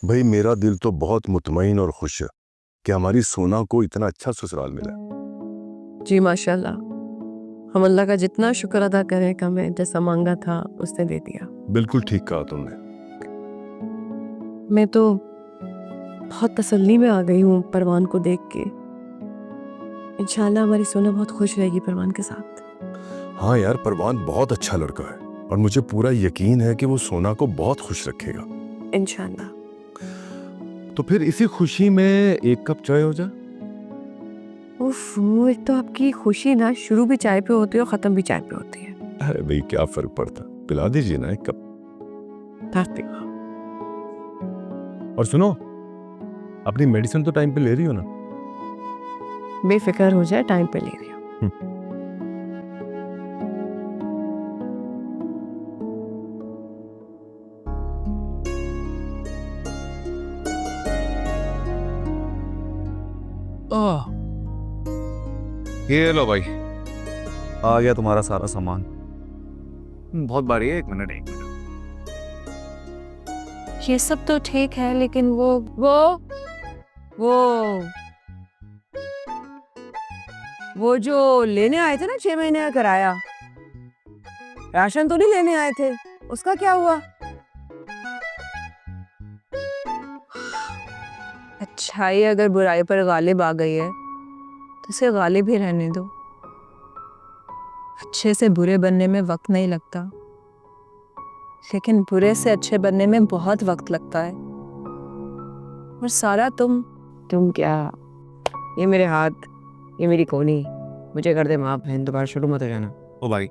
भाई मेरा दिल तो बहुत मुतमईन और खुश है कि हमारी सोना को इतना अच्छा ससुराल मिला। जी माशाल्लाह, हम अल्लाह का जितना शुक्र अदा करें कि हमें जैसा मांगा था उसने दे दिया। बिल्कुल ठीक कहा तुमने। मैं तो बहुत तसल्ली में आ गई हूँ परवान को देख के। इंशाल्लाह हमारी सोना बहुत खुश रहेगी परवान के साथ। हाँ यार, परवान बहुत अच्छा लड़का है और मुझे पूरा यकीन है कि वो सोना को बहुत खुश रखेगा। इंशाल्लाह। तो फिर इसी खुशी में एक कप चाय हो जाए। उफ, वो एक तो आपकी खुशी ना शुरू भी चाय पे होती है और ख़त्म भी चाय पे होती है। अरे भाई क्या फर्क पड़ता, पिला दीजिए ना एक कप। और सुनो, अपनी मेडिसिन तो टाइम पे ले रही हो ना? बेफिक्र हो जाए, टाइम पे ले रही हूँ। ये लो भाई, आ गया तुम्हारा सारा सामान। बहुत भारी है। एक मिनट। ये सब तो ठीक है, लेकिन वो जो लेने आए थे ना 6 महीने का किराया, राशन तो नहीं लेने आए थे, उसका क्या हुआ? अच्छाई अगर बुराई पर गालिब आ गई है तो इसे गालिब ही रहने दो। अच्छे से बुरे बनने में वक्त नहीं लगता, लेकिन बुरे से अच्छे बनने में बहुत वक्त लगता है। और सारा तुम क्या, ये मेरे हाथ, ये मेरी कोनी, मुझे कर दे माफ। बहन दोबारा शुरू मत हो जाना। ओ भाई,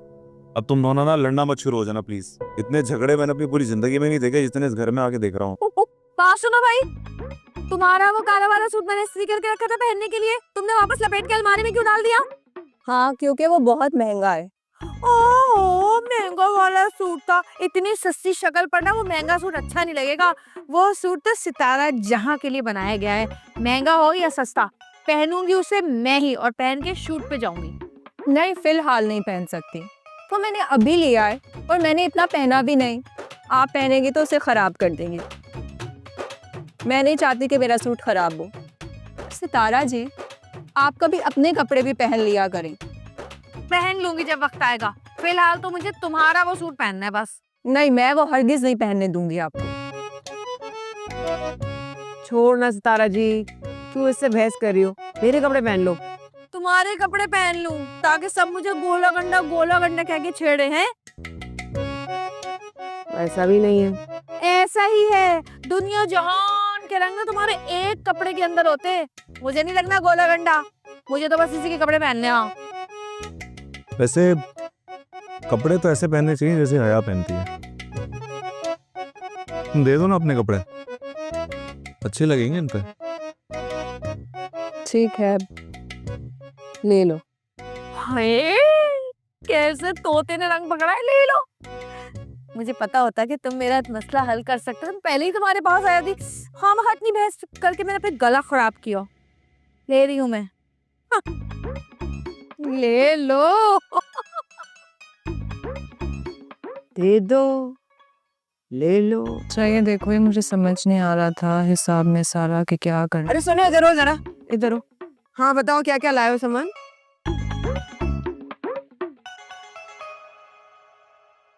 अब तुम दोनों ना लड़ना मत शुरू हो जाना प्लीज। इतने झगड़े मैंने अपनी पूरी जिंदगी में नहीं देखे जितने इस घर में आके देख रहा हूँ। बात सुनो भाई, तुम्हारा वो काला वाला सूट मैंने इस्त्री करके रखा था पहनने के लिए, तुमने वापस लपेट के अलमारी में क्यों डाल दिया? हाँ, क्योंकि वो बहुत महंगा है। ओह, महंगा वाला सूट था। इतनी सस्ती शक्ल पर ना वो महंगा सूट अच्छा नहीं लगेगा। वो सूट तो सितारा जहां के लिए बनाया गया है। महंगा हो या सस्ता, पहनूंगी उसे मैं ही, और पहन के शूट पे जाऊंगी। नहीं, फिलहाल नहीं पहन सकती। तो मैंने अभी लिया है और मैंने इतना पहना भी नहीं। आप पहनेगी तो उसे खराब कर देंगे। मैं नहीं चाहती कि मेरा सूट खराब हो। सितारा जी, आप कभी अपने कपड़े भी पहन लिया करें। पहन लूंगी जब वक्त आएगा, फिलहाल तो मुझे तुम्हारा वो सूट पहनना है बस। नहीं, मैं वो हरगिज नहीं पहनने दूंगी आपको। छोड़ ना सितारा जी, क्यों इससे बहस कर रही हो? मेरे कपड़े पहन लो। तुम्हारे कपड़े पहन लूं ताकि सब मुझे गोला गंडा कह के छेड़े हैं? ऐसा भी नहीं है। ऐसा ही है। दुनिया जहान के रंग तुम्हारे एक कपड़े के अंदर होते। मुझे नहीं लगना गोला गंडा, मुझे तो बस इसी के कपड़े पहनने आओ। वैसे कपड़े तो ऐसे पहनने चाहिए जैसे हया पहनती है। तुम दे दो ना अपने कपड़े, अच्छे लगेंगे इन पे। ठीक है, ले लो। हाय, कैसे तोते ने रंग पकड़ा है, ले लो। मुझे पता होता कि तुम मेरा मसला हल कर सकते हो, पहले ही तुम्हारे पास आया थी। हाँ, मैं इतनी बहस करके मैंने अपना गला खराब किया। ले रही हूँ मैं। हाँ। ले लो। दे दो, ले लो। चाहिए देखो, ये मुझे समझ नहीं आ रहा था हिसाब में सारा कि क्या करना। अरे सुनो, इधर हो जरा, इधर हो। हाँ बताओ, क्या क्या लाए हो सामान?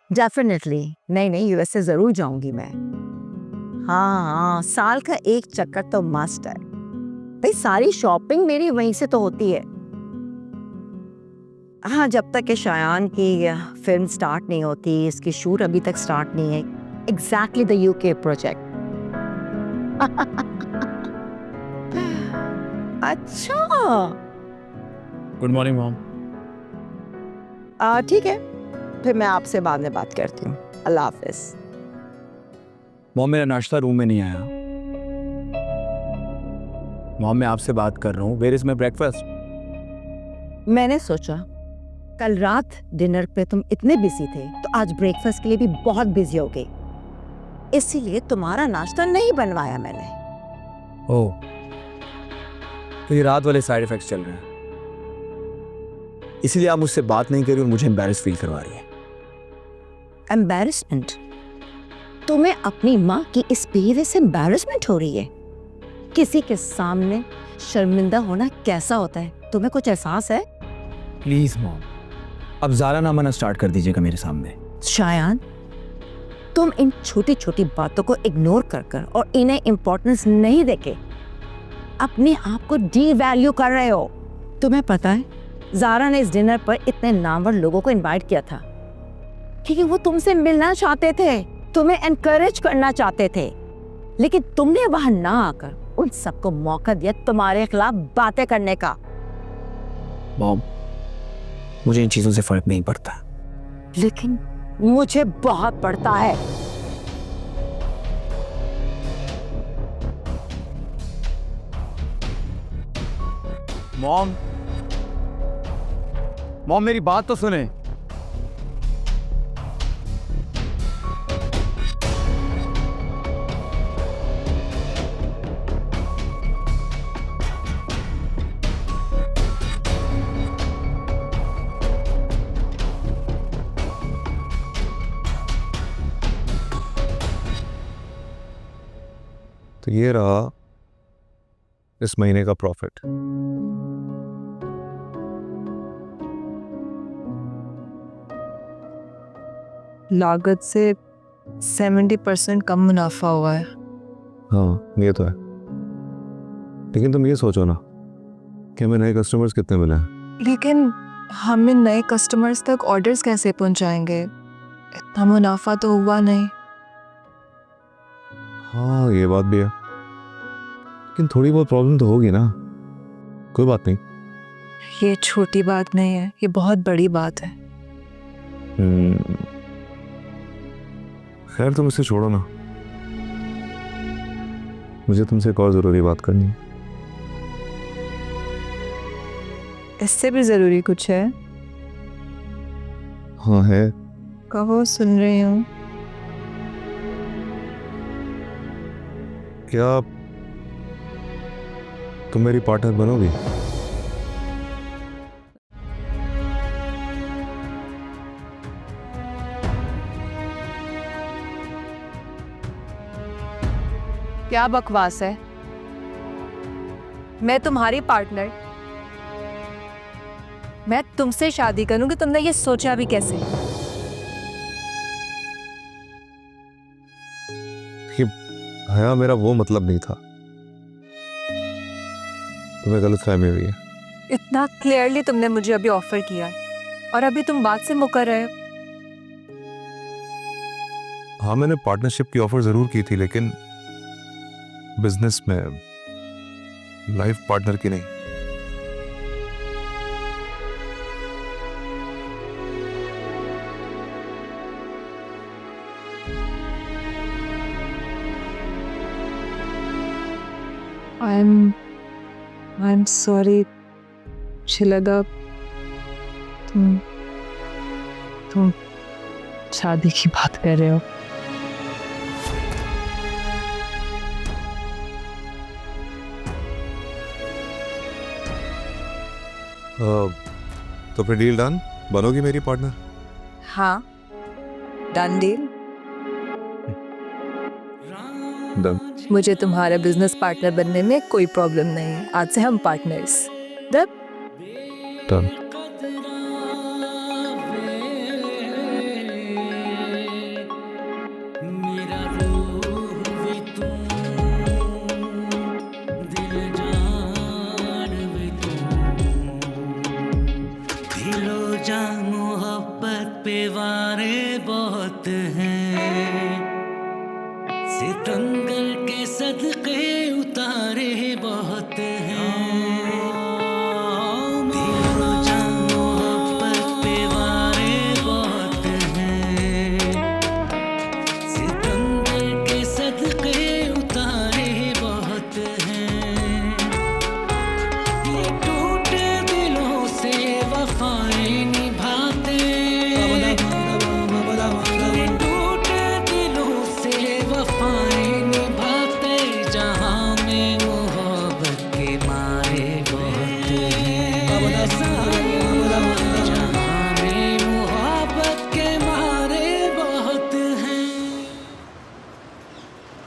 डेफिनेटली नहीं, यूएसए जरूर जाऊंगी मैं। हाँ, साल का एक चक्कर तो मस्ट है भाई। सारी शॉपिंग मेरी वहीं से तो होती है। हाँ, जब तक कि शायान की फिल्म स्टार्ट नहीं होती, इसकी शूट अभी तक स्टार्ट नहीं है। Exactly the UK project. अच्छा, गुड मॉर्निंग मॉम। ठीक है, फिर मैं आपसे बाद में बात करती हूँ। अल्लाह हाफिज। मॉम, मेरा नाश्ता रूम में नहीं आया। मॉम, मैं आपसे बात कर रहा हूँ। Where is my breakfast? मैंने सोचा कल रात डिनर पे तुम इतने बिजी थे तो आज ब्रेकफास्ट के लिए भी बहुत बिजी हो गए, इसीलिए तुम्हारा नाश्ता नहीं बनवाया मैंने। ओह, तो ये रात वाले साइड इफेक्ट्स चल रहे हैं, इसीलिए आप मुझसे बात नहीं कर रही और मुझे एम्बैरेस फील करवा रही है। एम्बैरेसमेंट? तुम्हें अपनी माँ की इस बिहेवियर से एम्बैरेसमेंट हो रही है? किसी के सामने शर्मिंदा होना कैसा होता है, तुम्हें कुछ एहसास है? प्लीज मॉम, अब ज़ारा ना मना स्टार्ट कर दीजिएगा मेरे सामने। शायान, तुम इन छोटी छोटी बातों को इग्नोर कर कर और इन्हें इम्पोर्टेंस नहीं देके अपने आप को डीवैल्यू कर रहे हो। तुम्हें पता है, ज़ारा ने इस डिनर पर इतने नामवर लोगों को इनवाइट किया था क्योंकि वो तुमसे मिलना चाहते थे, तुम्हें एनकरेज करना चाहते थे, लेकिन तुमने वहां ना आकर उन सबको मौका दिया तुम्हारे खिलाफ बातें करने का। मॉम, मुझे इन चीज़ों से फर्क नहीं पड़ता। लेकिन मुझे बहुत पड़ता है। मॉम, मॉम मेरी बात तो सुने। तो ये रहा इस महीने का प्रॉफिट। लागत से 70% कम मुनाफा हुआ है। हाँ ये तो है, लेकिन तुम ये सोचो ना कि हमें नए कस्टमर्स कितने मिले हैं। लेकिन हमें नए कस्टमर्स तक ऑर्डर्स कैसे पहुंचाएंगे? इतना मुनाफा तो हुआ नहीं। हाँ ये बात भी है, लेकिन थोड़ी बहुत प्रॉब्लम तो होगी ना। कोई बात नहीं। ये छोटी बात नहीं है, ये बहुत बड़ी बात है। खैर तुम इसे छोड़ो ना, मुझे तुमसे एक और जरूरी बात करनी है। इससे भी जरूरी कुछ है? हाँ है। कहो, सुन रही हूँ। क्या तुम मेरी पार्टनर बनोगी? क्या बकवास है? मैं तुम्हारी पार्टनर, मैं तुमसे शादी करूंगी। तुमने ये सोचा भी कैसे? हया, मेरा वो मतलब नहीं था, तुम्हें गलतफहमी हुई है। इतना क्लियरली तुमने मुझे अभी ऑफर किया है और अभी तुम बात से मुकर रहे हो। हाँ मैंने पार्टनरशिप की ऑफर जरूर की थी, लेकिन बिजनेस में, लाइफ पार्टनर की नहीं। I'm sorry। मुझे लगा तुम शादी की बात कर रहे हो। तो फिर डील डन, बनोगी मेरी पार्टनर? हाँ, डन डील। डन। मुझे तुम्हारा बिजनेस पार्टनर बनने में कोई प्रॉब्लम नहीं है। आज से हम पार्टनर्स। डन। मोहब्बत पे वारे बहुत हैं, सितंगर के सदके उतारे बहुत हैं। मोहब्बत पे वारे बहुत हैं, सितंगर के सदके उतारे बहुत हैं। ये टूटे दिलों से वफाएं निभाते, ये टूटे दिलों से वफाएं निभाते, जहां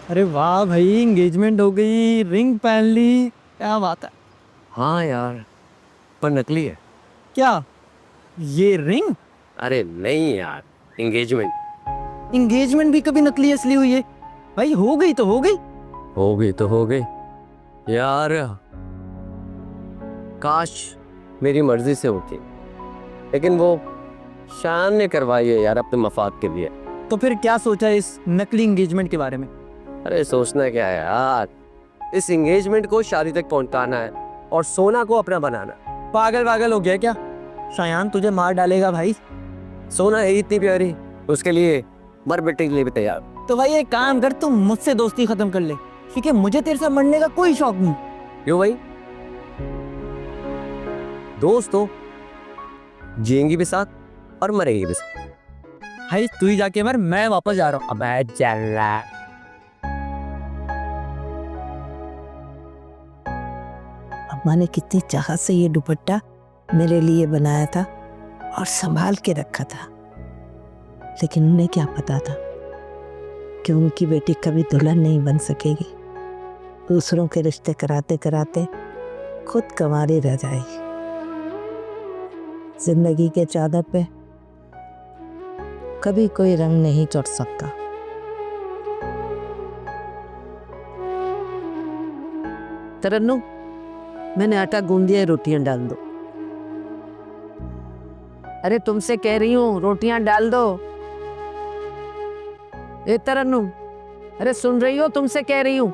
अरे वाह भाई, एंगेजमेंट हो गई, रिंग पहन ली, क्या बात है। हाँ यार, पर नकली है। क्या ये रिंग? अरे नहीं यार, एंगेजमेंट। एंगेजमेंट भी कभी नकली असली हुई है भाई? हो गई तो हो गई। हो गई तो हो गई यार, काश मेरी मर्जी से होती, लेकिन वो शान ने करवाई है यार अपने मफाद के लिए। तो फिर क्या सोचा इस नकली एंगेजमेंट के बारे में? अरे सोचना क्या है यार, इस एंगेजमेंट को शादी तक पहुंचाना है और सोना को अपना बनाना। पागल हो गया क्या? शायान तुझे मार डालेगा भाई। सोना है इतनी प्यारी, उसके लिए मर मिटने के लिए भी तैयार। तो भाई एक काम कर, तुम मुझसे दोस्ती खत्म कर ले, ठीक है? मुझे तेरे साथ मरने का कोई शौक नहीं। क्यों भाई? दोस्त हो, जिएंगी भी साथ और मरेंगी भी साथ। भाई तू ही जाके मर, मैं वापस जा रहा हूँ। अबे चल रहा। अम्मा ने कितनी चाहत से ये दुपट्टा मेरे लिए बनाया था और संभाल के रखा था, लेकिन उन्हें क्या पता था कि उनकी बेटी कभी दुल्हन नहीं बन सकेगी। दूसरों के रिश्ते कराते कराते खुद कंवारी रह जाएगी। जिंदगी के चादर पे कभी कोई रंग नहीं चढ़ सकता। तरन्नुम, मैंने आटा गूंद दिया है, रोटियां डाल दो। अरे तुमसे कह रही हूँ, रोटियां डाल दो। ए तरन्नुम, अरे सुन रही हो? तुमसे कह रही हूँ।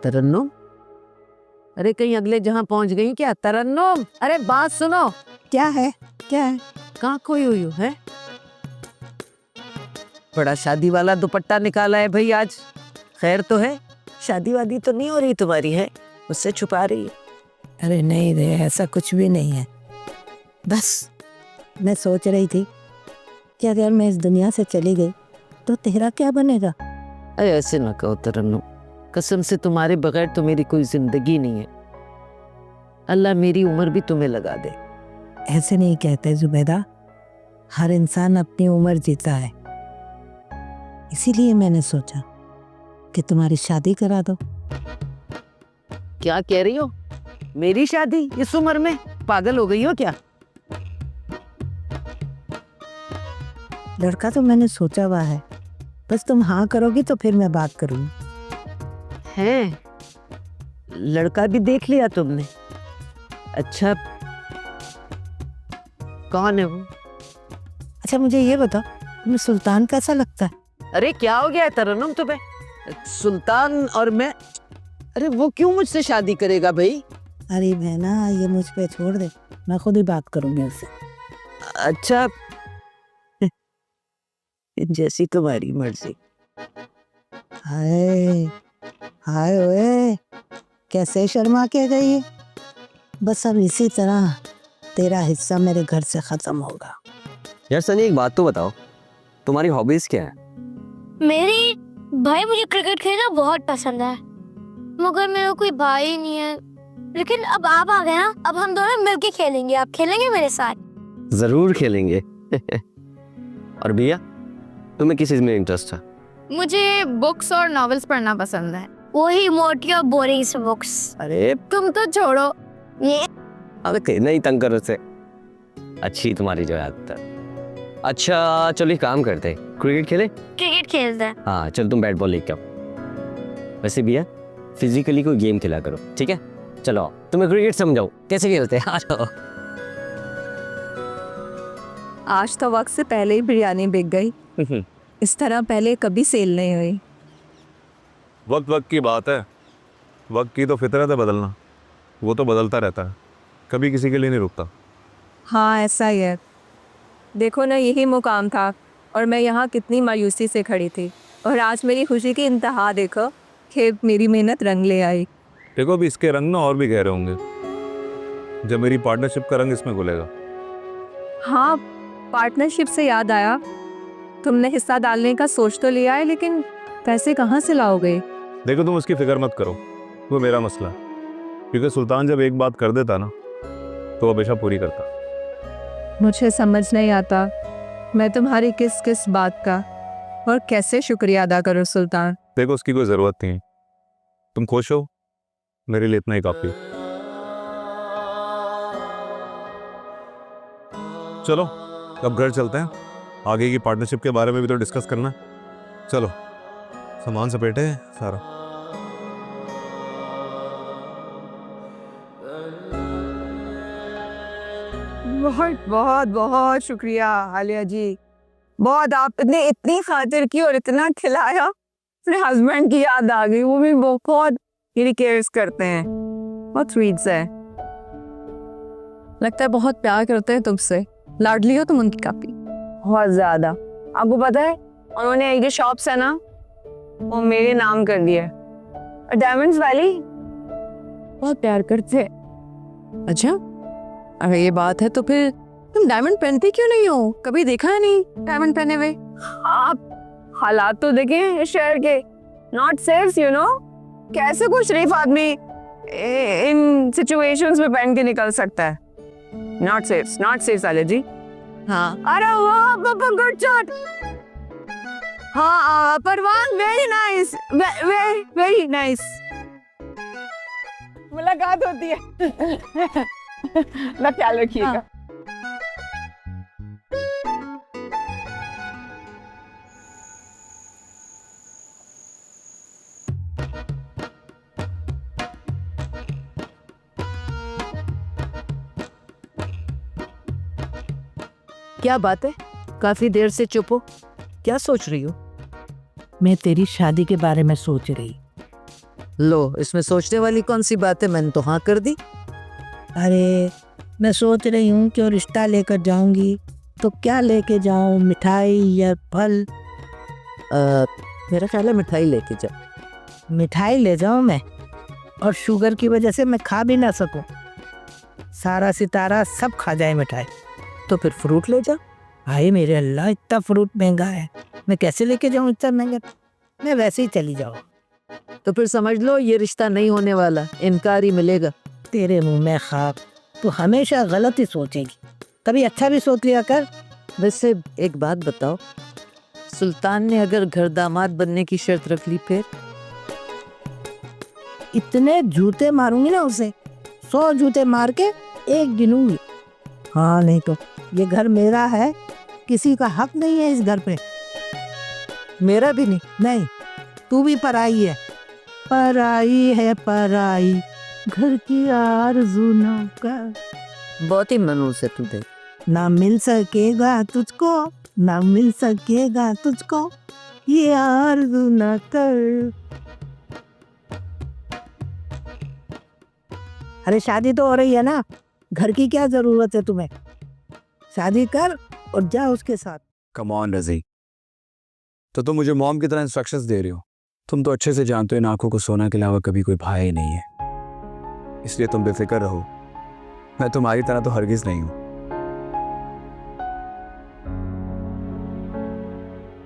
तरन्नुम, अरे कहीं अगले जहां पहुंच गई क्या? तरन्नुम, अरे बात सुनो। क्या है? क्या है? कहाँ खोई हुई हो है? बड़ा शादी वाला दुपट्टा निकाला है भाई आज। खैर तो है? शादी वादी तो नहीं हो रही तुम्हारी है? उससे छुपा रही है? अरे नहीं रे, ऐसा कुछ भी नहीं है। बस मैं सोच रही थी कि अगर मैं इस दुनिया से चली गई तो तेरा क्या बनेगा? अरे ऐसे ना कहो तरन्नुम, कसम से तुम्हारे बगैर तो मेरी कोई जिंदगी नहीं है। अल्लाह मेरी उम्र भी तुम्हें लगा दे। ऐसे नहीं कहते जुबैदा, हर इंसान अपनी उम्र जीता है। इसीलिए मैंने सोचा कि तुम्हारी शादी करा दो। क्या कह रही हो? मेरी शादी इस उम्र में? पागल हो गई हो क्या? लड़का तो मैंने सोचा हुआ है, बस तुम हाँ करोगी तो फिर मैं बात करूंगी। हैं? लड़का भी देख लिया तुमने? अच्छा, कौन है वो? अच्छा मुझे ये बताओ, तुम्हें सुल्तान कैसा लगता है? अरे क्या हो गया है तरन्नुम तुम्हें? सुल्तान और मैं? अरे वो क्यों मुझसे शादी करेगा भाई? अरे बहना, ये मुझ पे छोड़ दे, मैं खुद ही बात करूंगी उससे। अच्छा जैसी तुम्हारी मर्जी। हाय हाय ओए, कैसे शर्मा के गई है? बस अब इसी तरह तेरा हिस्सा मेरे घर से खत्म होगा। यार सनी, एक बात तो बताओ, तुम्हारी हॉबीज क्या है? मेरी भाई, मुझे क्रिकेट खेलना बहुत पसंद है, मगर मेरा कोई भाई नहीं है। लेकिन अब आप आ गए ना, अब हम दोनों मिलके खेलेंगे। आप खेलेंगे मेरे साथ? जरूर खेलेंगे। और भैया, तुम्हें किस चीज में इंटरेस्ट है? मुझे बुक्स और नॉवेल्स पढ़ना पसंद है। वही मोटी और बोरिंग से बुक्स। अरे तुम तो छोड़ो ये। अबे कहना ही तंग करो से। अच्छी तुम्हारी जो आदत है। अच्छा चलो एक काम करते हैं, क्रिकेट खेले? क्रिकेट खेलते हैं। हाँ चल, तुम बैट बॉल लेके आओ। वैसे भैया, फिजिकली कोई गेम खेला करो, ठीक है? चलो तुम्हें क्रिकेट समझाओ कैसे खेलते हैं। आ जाओ। आज तो वक्त से पहले ही बिरयानी बिक गई। इस तरह पहले कभी सेल नहीं हुई। वक्त वक्त की बात है, वक्त की तो फितरत है बदलना, वो तो बदलता रहता है, कभी किसी के लिए नहीं रुकता। हाँ ऐसा ही है। देखो ना, यही मुकाम था और मैं यहाँ कितनी मायूसी से खड़ी थी, और आज मेरी खुशी की इंतहा देखो कि मेरी मेहनत रंग ले आई। देखो अभी इसके रंग ना और भी गहरे होंगे जब मेरी पार्टनरशिप का रंग इसमें घुलेगा। हाँ, पार्टनरशिप से याद आया, तुमने हिस्सा डालने का सोच तो लिया है, लेकिन पैसे कहाँ से लाओगे? देखो तुम उसकी फिक्र मत करो, वो मेरा मसला है, क्योंकि सुल्तान जब एक बात कर देता ना तो हमेशा पूरी करता। मुझे समझ नहीं आता मैं तुम्हारी किस किस बात का और कैसे शुक्रिया अदा करो सुल्तान। देखो उसकी कोई ज़रूरत नहीं, तुम खुश हो, मेरे लिए इतना ही काफ़ी। चलो अब घर चलते हैं, आगे की पार्टनरशिप के बारे में भी तो डिस्कस करना है। चलो सामान सपेटे सारा। बहुत बहुत बहुत शुक्रिया आलिया जी, बहुत आपने इतनी खातिर की और इतना खिलाया। अपने हस्बैंड की याद आ गई, वो भी बहुत मेरी केयर्स करते हैं, बहुत स्वीट्स है। लगता है बहुत प्यार करते हैं तुमसे, लाडली हो तुम उनकी काफी। बहुत ज्यादा। आपको पता है उन्होंने एक जो शॉप्स है ना वो मेरे नाम कर दिया है, डायमंड्स वाली। बहुत प्यार करते हैं। अच्छा अगर ये बात है तो फिर तुम डायमंड पहनती क्यों नहीं हो? कभी देखा है नहीं डायमंड पहने हुए। आप हालात तो देखें इस शहर के, नॉट सेफ यू नो। कैसे कोई शरीफ आदमी इन सिचुएशंस में पहन के निकल सकता है? नॉट सेफ साले जी। हाँ अरे वाह पापा, गुड शॉट। हाँ परवान, वेरी नाइस, वेरी नाइस। मुलाकात होती है। ना ख्याल रखिएगा। क्या बात है, काफी देर से चुप हो, क्या सोच रही हो? मैं तेरी शादी के बारे में सोच रही। लो इसमें सोचने वाली कौन सी बात है, मैंने तो हाँ कर दी। अरे मैं सोच रही हूँ कि रिश्ता लेकर जाऊंगी तो क्या लेके जाऊँ, मिठाई या फल? मेरा ख्याल है मिठाई लेके जाओ। मिठाई ले जाऊँ मैं, और शुगर की वजह से मैं खा भी ना सकूं, सारा सितारा सब खा जाए मिठाई। तो फिर फ्रूट ले जाओ। हाय मेरे अल्लाह, इतना फ्रूट महंगा है, मैं कैसे लेके जाऊँ इतना महंगा? मैं वैसे ही चली जाऊँ। तो फिर समझ लो ये रिश्ता नहीं होने वाला, इनकार ही मिलेगा। तेरे मुंह में खाक, तू हमेशा गलत ही सोचेगी, कभी अच्छा भी सोच लिया कर। वैसे एक बात बताओ, सुल्तान ने अगर घर दामाद बनने की शर्त रख ली फिर? इतने जूते मारूंगी ना उसे, 100 जूते मार के एक गिनूंगी। हाँ नहीं तो ये घर मेरा है, किसी का हक नहीं है इस घर पे। मेरा भी नहीं। नहीं, तू भी पराई है, पराई है पराई, घर की आरज़ू ना कर। बहुत ही मनूस है तू देख। ना मिल सकेगा तुझको, ना मिल सकेगा तुझको, ये आरज़ू ना कर। अरे शादी तो हो रही है ना, घर की क्या जरूरत है तुम्हें? शादी कर और जा उसके साथ। कम ऑन रज़ी, तो तुम मुझे मॉम की तरह इंस्ट्रक्शंस दे रही हो? तुम तो अच्छे से जानते हो इन आंखों को सोना के अलावा कभी कोई भाई ही नहीं है, इसलिए तुम बेफिक्र रहो। मैं तुम्हारी तरह तो हरगिज नहीं हूं।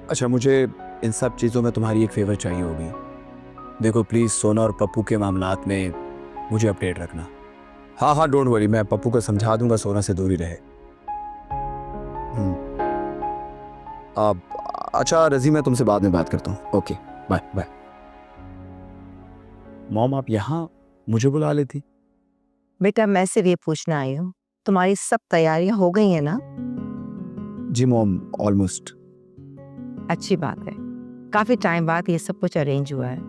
अच्छा, मुझे इन सब चीज़ों में तुम्हारी एक फेवर चाहिए होगी। देखो प्लीज़, सोना और पप्पू के मामलात में मुझे अपडेट रखना। हाँ हाँ डोंट वरी, मैं पप्पू को समझा दूंगा सोना से दूरी रहे। अच्छा रज़ी, मैं तुमसे बाद में बात करता हूँ। Okay bye bye. मॉम आप यहाँ मुझे बुला लेती? बेटा मैं सिर्फ ये पूछना आई हूँ, तुम्हारी सब तैयारियां हो गई हैं ना? जी मॉम, ऑलमोस्ट। अच्छी बात है, काफी टाइम बाद ये सब कुछ अरेंज हुआ है।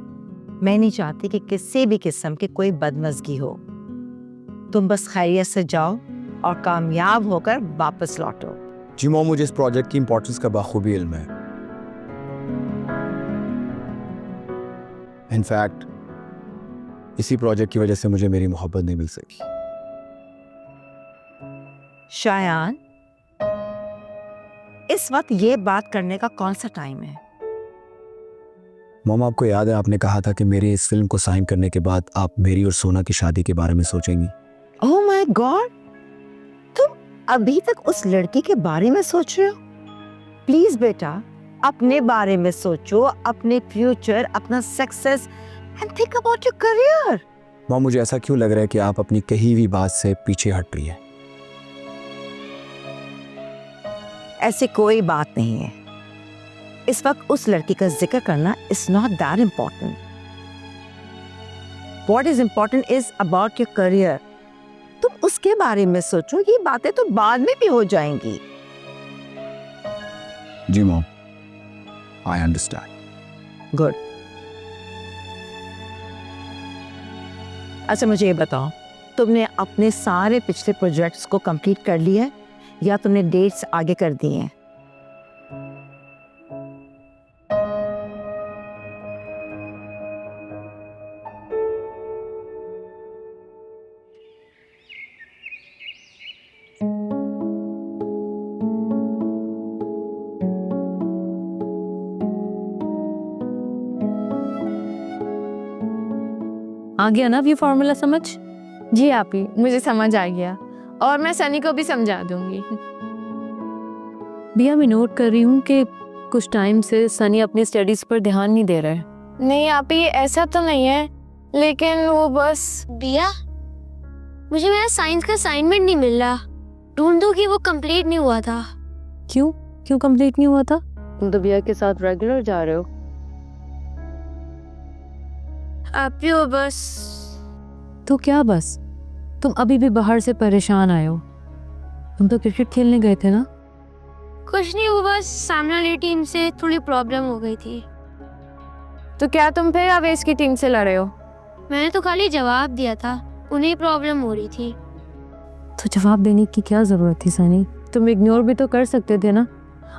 मैं नहीं चाहती कि किसी भी किस्म की कोई बदमज़गी हो। तुम बस खैरियत से जाओ और कामयाब होकर वापस लौटो। जी मॉम, मुझे इस प्रोजेक्ट की इंपॉर्टेंस का बखूबी इल्म है। इनफैक्ट इसी प्रोजेक्ट की वजह से मुझे मेरी मोहब्बत नहीं मिल सकी। शायान, इस वक्त ये बात करने का कौन सा टाइम है? मॉम आपको याद है आपने कहा था कि मेरी इस फिल्म को साइन करने के बाद आप मेरी और सोना की शादी के बारे में सोचेंगी। ओह माय गॉड, तुम अभी तक उस लड़की के बारे में सोच रहे हो? प्लीज बेटा, अपने बारे में सोचो, अपने फ्यूचर, अपना success and think about your career. Mom मुझे ऐसा क्यों लग रहा है कि आप अपनी कही हुई बात से पीछे हट रही है? ऐसी कोई बात नहीं है। इस वक्त उस लड़की का जिक्र करना is not that important. What is important is about your career. तुम उसके बारे में सोचो, ये बातें तो बाद में भी हो जाएंगी. जी मॉम, आई अंडरस्टैंड. गुड. अच्छा मुझे ये बताओ, तुमने अपने सारे पिछले प्रोजेक्ट्स को कंप्लीट कर लिया है या तुमने डेट्स आगे कर दी हैं? आ गया ना अब ये फॉर्मूला समझ? जी आप ही, मुझे समझ आ गया और मैं सनी को भी समझा दूंगी. भैया मैं नोट कर रही हूँ कि कुछ टाइम से सनी अपनी स्टडीज पर ध्यान नहीं दे रहा है. नहीं आप ही, ऐसा तो नहीं है, लेकिन वो बस बिया, मुझे मेरा साइंस का असाइनमेंट नहीं मिल रहा. ढूंढूं कि वो कंप्लीट नहीं हुआ था. क्यों कंप्लीट नहीं हुआ था? तुम तो भैया के साथ रेगुलर जा रहे हो. आप ही, वो बस. तो क्या बस? तुम अभी भी बाहर से परेशान आए हो. तुम तो क्रिकेट खेलने गए थे ना? कुछ नहीं, वो बस सामने वाली टीम से थोड़ी प्रॉब्लम हो गई थी. तो क्या तुम फिर अवेश की टीम से लड़े हो? मैंने तो खाली जवाब दिया था, उन्हें प्रॉब्लम हो रही थी. तो जवाब देने की क्या जरूरत थी सनी? तुम इग्नोर भी तो कर सकते थे ना.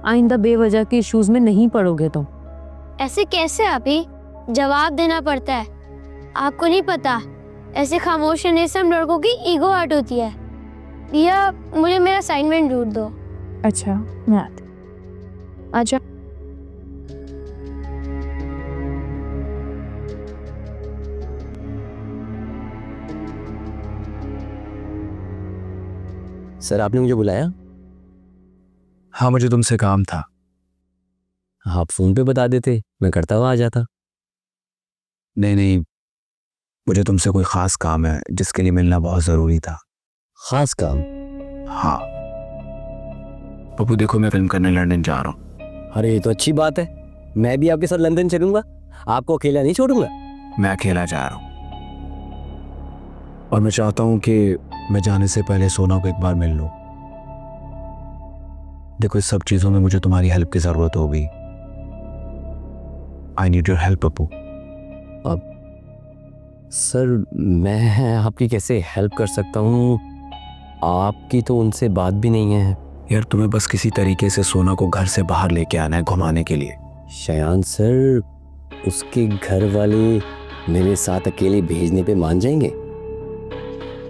आइंदा बेवजह के इश्यूज में नहीं पड़ोगे तुम. ऐसे कैसे आप ही? जवाब देना पड़ता है. आपको नहीं पता, ऐसे खामोश रहने से हम लड़कों की ईगो हर्ट होती है. भैया मुझे मेरा असाइनमेंट ढूंढ दो. अच्छा मैथ. अच्छा सर आपने मुझे बुलाया? हाँ, मुझे तुमसे काम था. आप फोन पे बता देते, मैं करता हुआ आ जाता. नहीं, मुझे तुमसे कोई ख़ास काम है जिसके लिए मिलना बहुत ज़रूरी था. खास काम? हाँ पप्पू, देखो मैं फिल्म करने लंदन जा रहा हूँ. अरे ये तो अच्छी बात है, मैं भी आपके साथ लंदन चलूंगा, आपको अकेला नहीं छोड़ूंगा. मैं अकेला जा रहा हूँ और मैं चाहता हूँ कि मैं जाने से पहले सोना को एक बार मिल लूँ. देखो इस सब चीज़ों में मुझे तुम्हारी हेल्प की ज़रूरत होगी. I need your help Pappu. अब सर मैं आपकी कैसे हेल्प कर सकता हूँ? आपकी तो उनसे बात भी नहीं है. यार तुम्हें बस किसी तरीके से सोना को घर से बाहर लेके आना है घुमाने के लिए. शयान सर, उसके घर वाले मेरे साथ अकेले भेजने पे मान जाएंगे?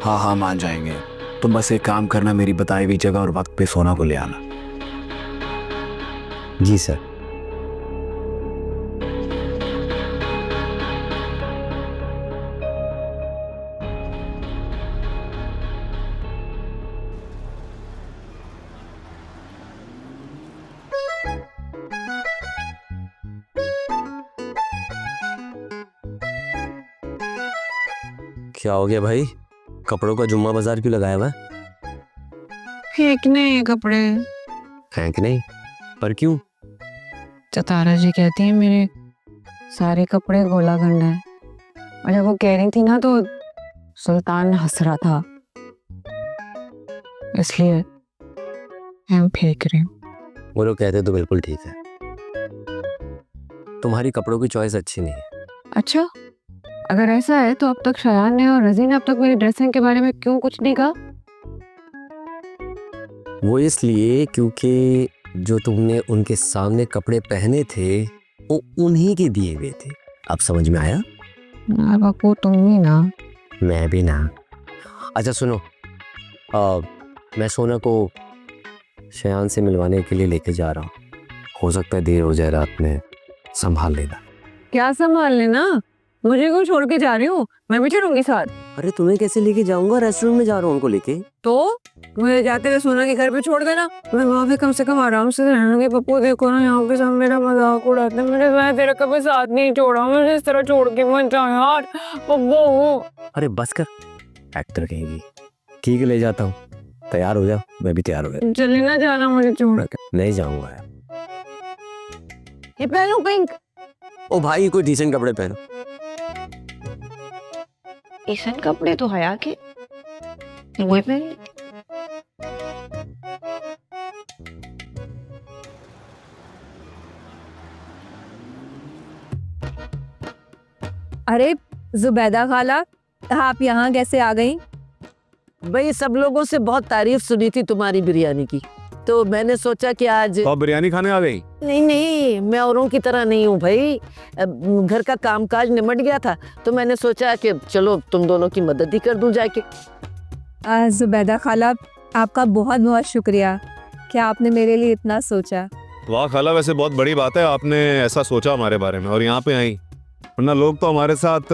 हाँ मान जाएंगे. तुम बस एक काम करना, मेरी बताई हुई जगह और वक्त पे सोना को ले आना. जी सर. क्या हो गया भाई? कपड़ों का जुम्मा बाजार क्यों लगाया हुआ है? फेंकने हैं कपड़े. फेंकने? पर क्यों? चतारा जी कहती हैं मेरे सारे कपड़े गोला करना है. और जब वो कह रही थी ना तो सुल्तान हंस रहा था, इसलिए मैं फेंक रही हूँ. वो लोग कहते तो बिल्कुल ठीक है, तुम्हारी कपड़ों की चॉइस अच्छी नहीं है. अच्छा, अगर ऐसा है तो अब तक शयान ने और रज़ी ने अब तक मेरी ड्रेसिंग के बारे में क्यों कुछ नहीं कहा? वो इसलिए क्योंकि जो तुमने उनके सामने कपड़े पहने थे वो उन्हीं के दिए हुए थे. अब समझ में आया? बापू तुम ही ना. मैं भी ना. अच्छा सुनो, मैं सोना को शयान से मिलवाने के लिए लेके जा रहा हूँ. हो सकता है देर हो जाए रात में, संभाल लेना. क्या संभाल लेना? मुझे क्यों छोड़ के जा रही हूँ? मैं भी चलूंगी साथ. अरे तुम्हें कैसे लेके जाऊंगा? रेस्टोरेंट में जा रहा हूँ उनको लेके. तो मुझे जाते हुए सोना के घर पे छोड़ देना, मैं वहाँ पे कम से कम आराम से रहूंगी. पप्पू देखो ना, यहाँ पे सब मेरा मजाक उड़ाते हैं. मैं तेरा कभी साथ नहीं छोड़ा, मुझे इस तरह छोड़ के मत जा यार पप्पू. अरे बस कर, एक्टर कहेगी. ठीक है ले जाता हूँ, तैयार हो जाओ. मैं भी तैयार हो गया. चले ना जाना मुझे छोड़. नहीं जाऊंगा यार. ये पहनो पिंक। ओ भाई कोई डिसेंट कपड़े पहनो। ऐसे कपड़े तो हया के वही पहन। अरे जुबैदा खाला, आप यहाँ कैसे आ गई? भाई सब लोगों से बहुत तारीफ सुनी थी तुम्हारी बिरयानी की, तो मैंने सोचा कि आज। तो आप बिरयानी खाने आ गई? नहीं नहीं, मैं औरों की तरह नहीं हूँ भाई। घर का कामकाज निमट गया था तो मैंने सोचा कि चलो तुम दोनों की मदद ही कर दूं जाके। जुबैदा खाला, आपका बहुत बहुत शुक्रिया कि आपने मेरे लिए इतना सोचा। वाह खाला, वैसे बहुत बड़ी बात है आपने ऐसा सोचा हमारे बारे में और यहाँ पे आई, वरना लोग तो हमारे साथ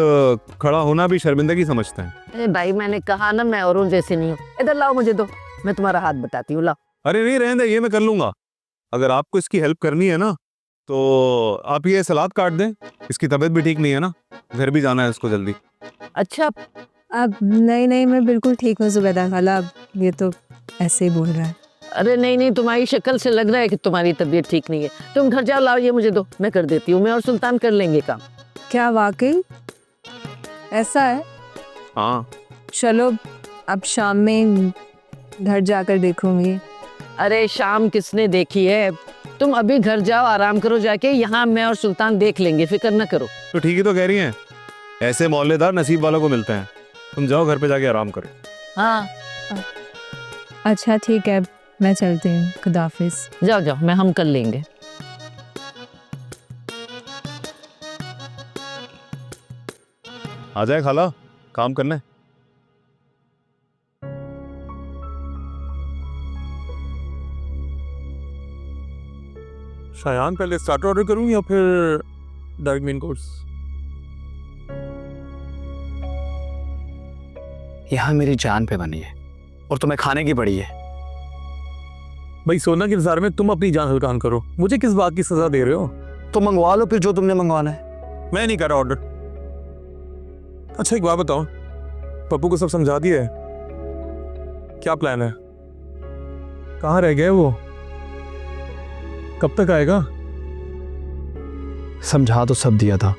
खड़ा होना भी शर्मिंदगी समझते हैं। अरे भाई मैंने कहा ना मैं औरों जैसे नहीं हूँ। इधर लाओ मुझे दो, मैं तुम्हारा हाथ बताती हूँ, लाओ। अरे नहीं रहने दे, ये मैं कर लूंगा। अगर आपको इसकी हेल्प करनी है ना तो आप ये सलाद काट दें, इसकी तबीयत भी ठीक नहीं है ना, घर भी जाना है इसको जल्दी। अच्छा अब नहीं नहीं, मैं बिल्कुल ठीक हूँ जुबैदा खाला, अब ये तो ऐसे ही बोल रहा है। अरे नहीं नहीं, तुम्हारी शक्ल से लग रहा है कि तुम्हारी तबीयत ठीक नहीं है। तुम घर जाओ, लाओ ये मुझे दो, मैं कर देती हूँ। मैं और सुल्तान कर लेंगे काम। क्या वाकई ऐसा है? हाँ चलो अब शाम में घर जाकर देखूंगी। अरे शाम किसने देखी है, तुम अभी घर जाओ, आराम करो जाके। यहाँ मैं और सुल्तान देख लेंगे, फिक्र न करो। तो ठीक ही तो कह रही हैं, ऐसे मोहल्लेदार नसीब वालों को मिलते हैं। तुम जाओ घर पे जाके आराम करो। हाँ अच्छा ठीक है, मैं चलती हूँ, खुदाफिज। जाओ जाओ, मैं हम कर लेंगे। आ जाए खाला, काम करना है। शायान पहले स्टार्टर ऑर्डर करूं या फिर डायरेक्ट मेन कोर्स? यहाँ मेरी जान पे बनी है और तुम्हें खाने की पड़ी है। भाई सोना के इंतजार में तुम अपनी जान हल्कान करो, मुझे किस बात की सजा दे रहे हो? तो मंगवा लो फिर जो तुमने मंगवाना है। मैं नहीं कर रहा ऑर्डर। अच्छा एक बात बताओ, पप्पू को सब समझा दिया है? क्या प्लान है? कहाँ रह गए वो? कब तक आएगा? समझा तो सब दिया था,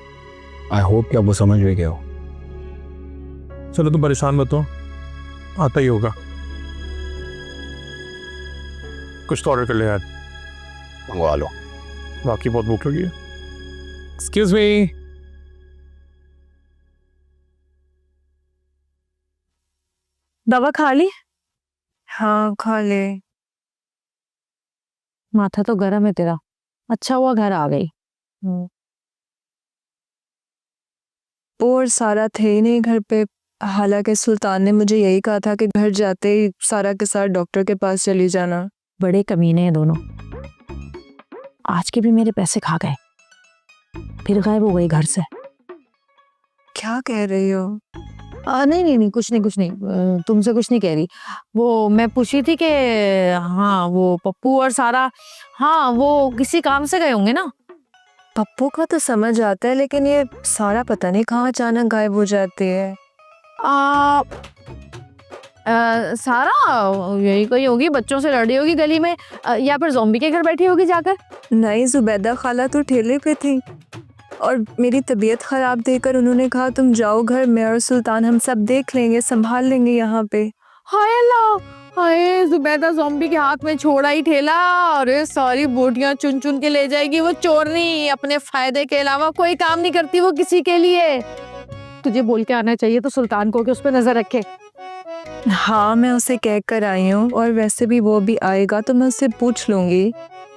आई होप कि अब वो समझ भी गए हो। चलो तुम परेशान मत हो, आता ही होगा। कुछ तो ऑर्डर कर ले यार। मंगवा लो। बाकी बहुत भूख लगी है। Excuse me. दवा खा ली? हाँ खा ले। माथा तो गर्म है तेरा, अच्छा हुआ घर आ गई। और सारा थे ही नहीं घर पे, हालांकि सुल्तान ने मुझे यही कहा था कि घर जाते ही सारा के साथ डॉक्टर के पास चली जाना। बड़े कमीने हैं दोनों, आज के भी मेरे पैसे खा गए, फिर गायब हो गई घर से। क्या कह रही हो? नहीं नहीं नहीं, कुछ नहीं, तुमसे कुछ नहीं कह रही। वो मैं पूछी थी कि हाँ वो पप्पू और सारा, हाँ वो किसी काम से गए होंगे ना। पप्पू का तो समझ आता है, लेकिन ये सारा पता नहीं कहाँ अचानक गायब हो जाती है। सारा यही कोई होगी, बच्चों से लड़ी होगी गली में, या फिर ज़ॉम्बी के घर बैठी होगी जाकर। नहीं, जुबैदा खाला तो ठेले पे थी और मेरी तबीयत खराब देखकर उन्होंने कहा तुम जाओ घर, मैं और सुल्तान हम सब देख लेंगे, संभाल लेंगे यहाँ पे। हाय अल्लाह, हाय जुबैदा ज़ॉम्बी के हाथ में छोड़ा ही ठेला, अरे सारी बोटियां चुन चुन के ले जाएगी। वो चोरनी अपने फायदे के अलावा कोई काम नहीं करती वो किसी के लिए। तुझे बोल के आना चाहिए तो सुल्तान को कि उस पर नजर रखे। हाँ मैं उसे कह कर आई हूँ, और वैसे भी वो भी आएगा तो मैं उससे पूछ लूंगी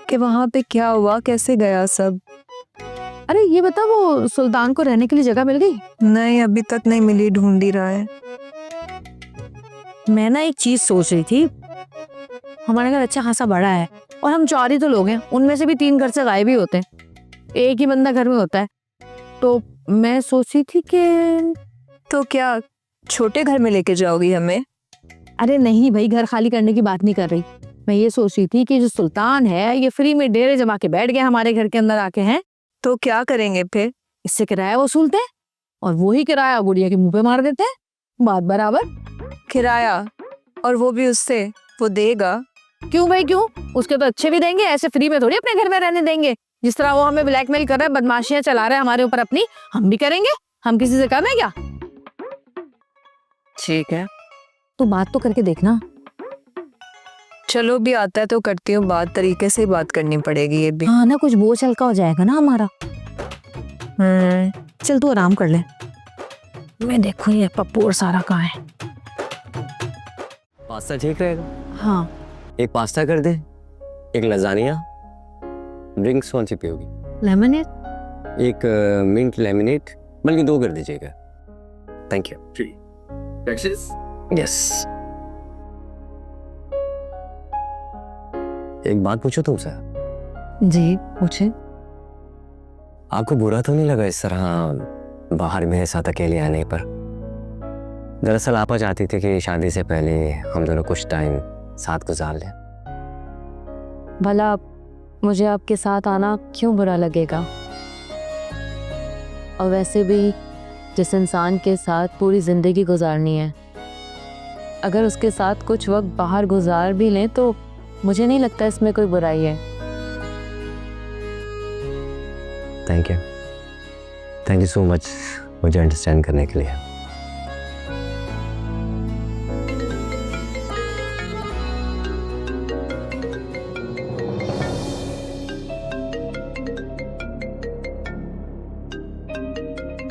कि वहाँ पे क्या हुआ, कैसे गया सब। अरे ये बता, वो सुल्तान को रहने के लिए जगह मिल गई? नहीं अभी तक नहीं मिली, ढूंढ ही रहा है। मैं ना एक चीज सोच रही थी, हमारा घर अच्छा खासा बड़ा है और हम 4 ही तो लोग हैं, उनमें से भी 3 घर से गायब ही होते हैं, एक ही बंदा घर में होता है। तो मैं सोची थी कि तो क्या छोटे घर में लेके जाओगी हमें? अरे नहीं भाई, घर खाली करने की बात नहीं कर रही। मैं ये सोच रही थी कि जो सुल्तान है ये फ्री में डेरे जमा के बैठ गया हमारे घर के अंदर आके, हैं तो क्या करेंगे फिर? इससे किराया वसूलते हैं और वो ही किराया गुड़िया के मुंह पे मार देते हैं, बात बराबर। किराया? और वो भी उससे? वो देगा? क्यों भाई क्यों, उसके तो अच्छे भी देंगे, ऐसे फ्री में थोड़ी अपने घर में रहने देंगे। जिस तरह वो हमें ब्लैकमेल कर रहा है, बदमाशियां चला रहा है हमारे ऊपर अपनी, हम भी करेंगे। हम किसी से कम है क्या? ठीक है, तू बात तो करके देखना। चलो भी आता है तो करती हूँ बात, तरीके से बात करनी पड़ेगी ये भी। हाँ ना, कुछ बोझ हल्का हो जाएगा ना हमारा। चल तू आराम कर ले, मैं देखूँ ये पप्पू और सारा कहाँ है। पास्ता ठीक रहेगा? हाँ एक पास्ता कर दे, एक लजानिया, ड्रिंक्स कौन सी पियोगी? लेमनेड। एक मिंट लेमिनेट, बल्कि 2 कर दीजिएगा। Thank you. यस। एक बात पूछो तुमसे? जी पूछे। आपको बुरा तो नहीं लगा इस तरह बाहर मेरे साथ अकेले आने पर? दरअसल आपा चाहती थी कि शादी से पहले हम दोनों कुछ टाइम साथ गुजार लें। भला मुझे आपके साथ आना क्यों बुरा लगेगा? और वैसे भी जिस इंसान के साथ पूरी जिंदगी गुजारनी है, अगर उसके साथ कुछ वक्त बाहर गुजार भी लें तो मुझे नहीं लगता इसमें कोई बुराई है। थैंक यू सो मच मुझे अंडरस्टैंड करने के लिए।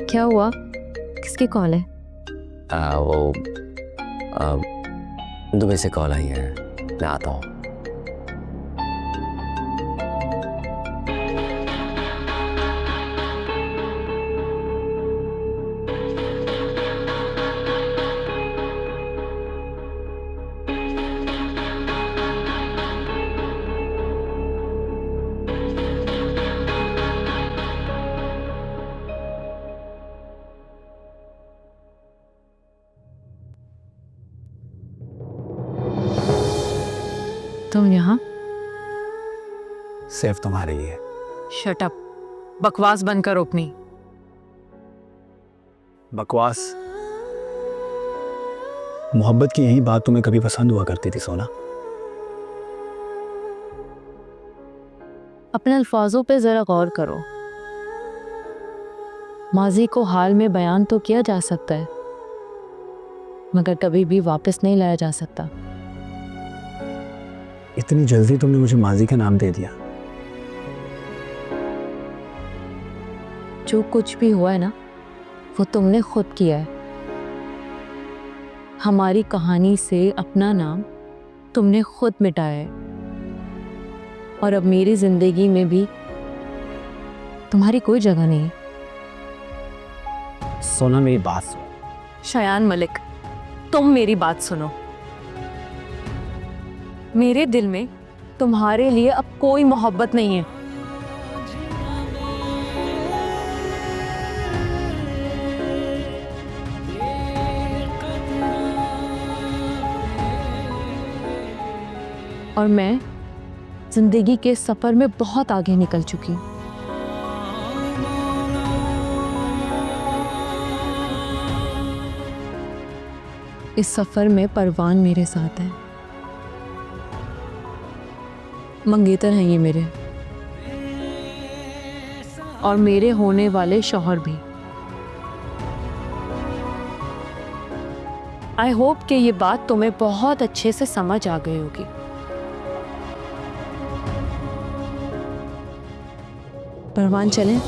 क्या हुआ? किसकी कॉल है? वो दुबई से कॉल आई है, मैं आता हूँ। तुम यहाँ? सिर्फ तुम्हारे लिए। शट अप, बकवास बंद करो अपनी। बकवास? मोहब्बत की यही बात तुम्हें कभी पसंद हुआ करती थी सोना? अपने अल्फाजों पे जरा गौर करो। माजी को हाल में बयान तो किया जा सकता है, मगर कभी भी वापस नहीं लाया जा सकता। इतनी जल्दी तुमने मुझे माजी का नाम दे दिया? जो कुछ भी हुआ है ना, वो तुमने खुद किया है। हमारी कहानी से अपना नाम तुमने खुद मिटाया है, और अब मेरी जिंदगी में भी तुम्हारी कोई जगह नहीं है। सोना मेरी बात सुनो। शयान मलिक, तुम मेरी बात सुनो। मेरे दिल में तुम्हारे लिए अब कोई मोहब्बत नहीं है। और मैं जिंदगी के सफर में बहुत आगे निकल चुकी हूँ। इस सफर में परवान मेरे साथ है, मंगेतर हैं ये मेरे, और मेरे होने वाले शौहर भी। आई होप कि ये बात तुम्हें बहुत अच्छे से समझ आ गई होगी। परवान चलें?